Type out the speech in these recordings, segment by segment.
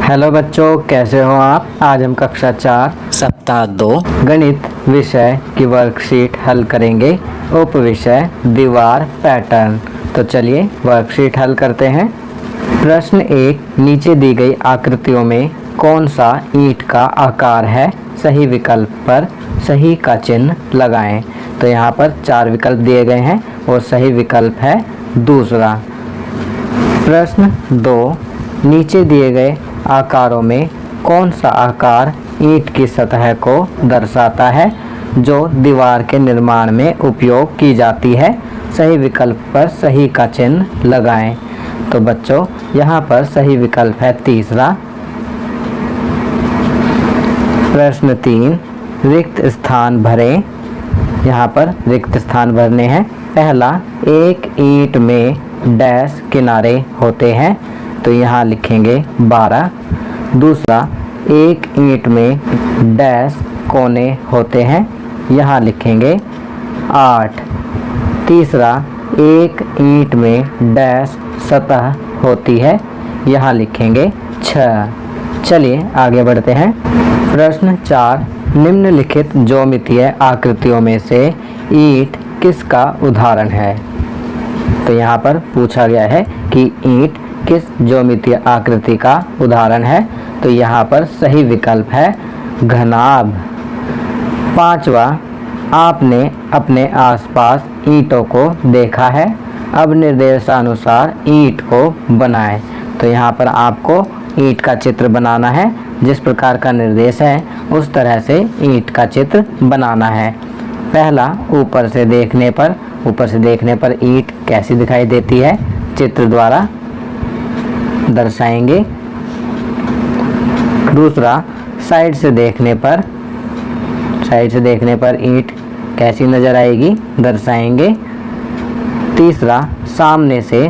Hello बच्चों, कैसे हो आप। आज हम कक्षा 4 सप्ताह 2 गणित विषय की वर्कशीट हल करेंगे। उप विषय दीवार पैटर्न। तो चलिए वर्कशीट हल करते हैं। प्रश्न 1, नीचे दी गई आकृतियों में कौन सा ईंट का आकार है। सही विकल्प पर सही का चिन्ह लगाएं। तो यहाँ पर 4 विकल्प दिए गए हैं और सही विकल्प है दूसरा। प्रश्न 2, नीचे दिए गए आकारों में कौन सा आकार ईंट की सतह को दर्शाता है जो दीवार के निर्माण में उपयोग की जाती है। सही विकल्प पर सही का चिन्ह लगाएं। तो बच्चों यहाँ पर सही विकल्प है तीसरा। प्रश्न 3, रिक्त स्थान भरें। यहाँ पर रिक्त स्थान भरने हैं। पहला, एक ईंट में डैश किनारे होते हैं। तो यहाँ लिखेंगे 12। दूसरा, एक ईंट में डैश कोने होते हैं। यहाँ लिखेंगे 8। तीसरा, एक ईंट में डैश सतह होती है। यहाँ लिखेंगे 6। चलिए आगे बढ़ते हैं। प्रश्न 4, निम्नलिखित ज्यामितीय आकृतियों में से ईंट किसका उदाहरण है। तो यहाँ पर पूछा गया है कि ईंट किस ज्यामितीय आकृति का उदाहरण है। तो यहाँ पर सही विकल्प है घनाभ। पांचवा, आपने अपने आसपास ईंटों को देखा है। अब निर्देशानुसार ईंट को बनाएं। तो यहाँ पर आपको ईंट का चित्र बनाना है। जिस प्रकार का निर्देश है उस तरह से ईंट का चित्र बनाना है। पहला, ऊपर से देखने पर ईंट कैसी दिखाई देती है चित्र द्वारा दर्शाएंगे। दूसरा, साइड से देखने पर ईंट कैसी नजर आएगी दर्शाएंगे। तीसरा, सामने से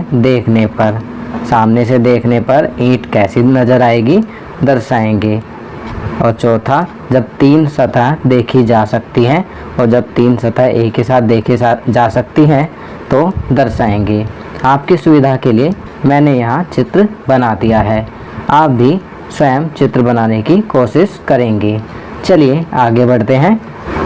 देखने पर ईंट कैसी नजर आएगी दर्शाएंगे। और चौथा, जब 3 सतह देखी जा सकती हैं और जब 3 सतह एक ही साथ देखी जा सकती हैं तो दर्शाएंगे। आपकी सुविधा के लिए मैंने यहाँ चित्र बना दिया है। आप भी स्वयं चित्र बनाने की कोशिश करेंगे। चलिए आगे बढ़ते हैं।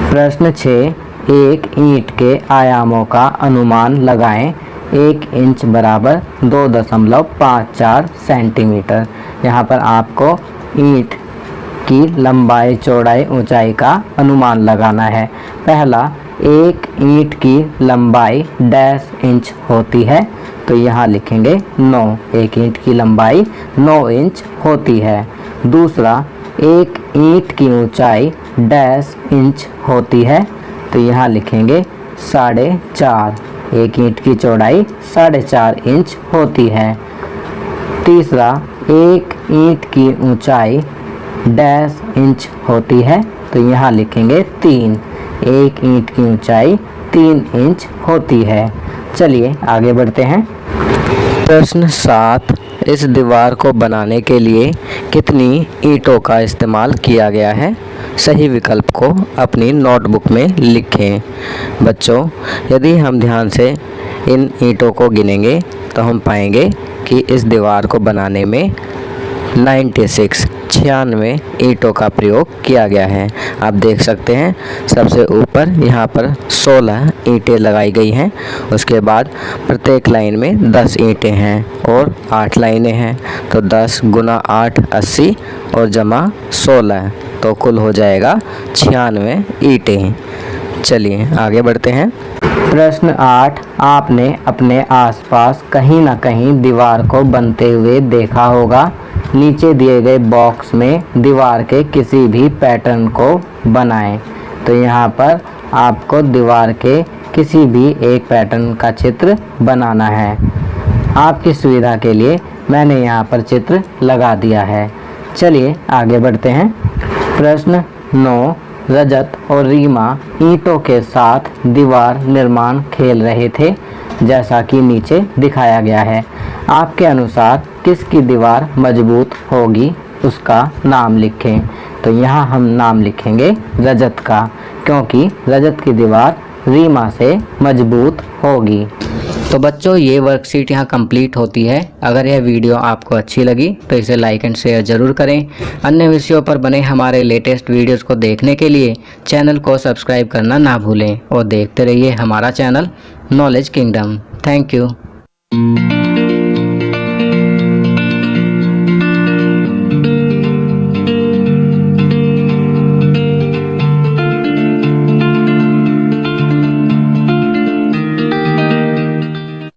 प्रश्न 6, एक ईंट के आयामों का अनुमान लगाएं। 1 इंच बराबर 2.54 सेंटीमीटर। यहाँ पर आपको ईंट की लंबाई, चौड़ाई, ऊंचाई का अनुमान लगाना है। पहला, एक ईंट की लंबाई डैश इंच होती है। तो यहाँ लिखेंगे 9। एक ईंट की लंबाई 9 इंच होती है। दूसरा, एक ईंट की ऊंचाई डैश इंच होती है। तो यहाँ लिखेंगे 4.5। एक ईंट की चौड़ाई 4.5 इंच होती है। तीसरा, एक ईंट की ऊंचाई डैश इंच होती है। तो यहाँ लिखेंगे 3। एक ईंट की ऊंचाई 3 इंच होती है। चलिए आगे बढ़ते हैं। प्रश्न 7, इस दीवार को बनाने के लिए कितनी ईंटों का इस्तेमाल किया गया है। सही विकल्प को अपनी नोटबुक में लिखें। बच्चों, यदि हम ध्यान से इन ईंटों को गिनेंगे तो हम पाएंगे कि इस दीवार को बनाने में 96 ईंटों का प्रयोग किया गया है। आप देख सकते हैं सबसे ऊपर यहाँ पर 16 ईंटें लगाई गई हैं। उसके बाद प्रत्येक लाइन में 10 ईंटें हैं और 8 लाइनें हैं। तो 10 गुना 8 80 और जमा 16, तो कुल हो जाएगा 96 ईंटें। चलिए आगे बढ़ते हैं। प्रश्न 8, आपने अपने आसपास कहीं ना कहीं दीवार को बनते हुए देखा होगा। नीचे दिए गए बॉक्स में दीवार के किसी भी पैटर्न को बनाएं। तो यहाँ पर आपको दीवार के किसी भी एक पैटर्न का चित्र बनाना है। आपकी सुविधा के लिए मैंने यहाँ पर चित्र लगा दिया है। चलिए आगे बढ़ते हैं। प्रश्न 9, रजत और रीमा ईंटों के साथ दीवार निर्माण खेल रहे थे जैसा कि नीचे दिखाया गया है। आपके अनुसार किसकी दीवार मजबूत होगी उसका नाम लिखें। तो यहाँ हम नाम लिखेंगे रजत का, क्योंकि रजत की दीवार रीमा से मजबूत होगी। तो बच्चों ये वर्कशीट यहाँ कंप्लीट होती है। अगर यह वीडियो आपको अच्छी लगी तो इसे लाइक एंड शेयर ज़रूर करें। अन्य विषयों पर बने हमारे लेटेस्ट वीडियोस को देखने के लिए चैनल को सब्सक्राइब करना ना भूलें और देखते रहिए हमारा channel knowledge kingdom. Thank you.